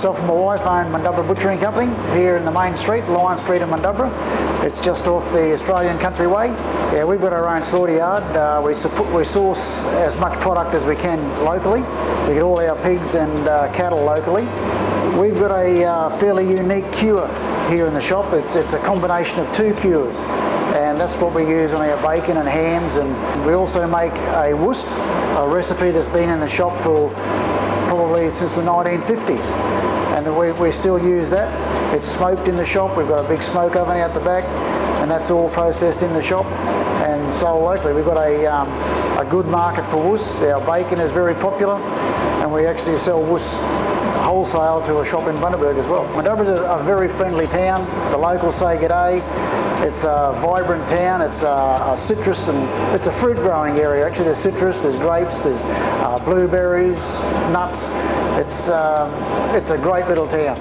Myself and my wife own Mundubbera Butchery Company here in the main street, Lion Street in Mundubbera. It's just off the Australian Country Way. Yeah, we've got our own slaughter yard. We source as much product as we can locally. We get all our pigs and cattle locally. We've got a fairly unique cure here in the shop. It's a combination of two cures, and that's what we use on our bacon and hams. And we also make a wurst, a recipe that's been in the shop for probably since the 1950s, and we still use that. It's smoked in the shop. We've got a big smoke oven out the back, and that's all processed in the shop and sold locally. We've got a good market for wursts. Our bacon is very popular, and we actually sell wursts wholesale to a shop in Bundaberg as well. Mundubbera's a very friendly town. The locals say g'day. It's a vibrant town. It's a citrus, and it's a fruit growing area. Actually, there's citrus, there's grapes, there's blueberries, nuts. It's a great little town.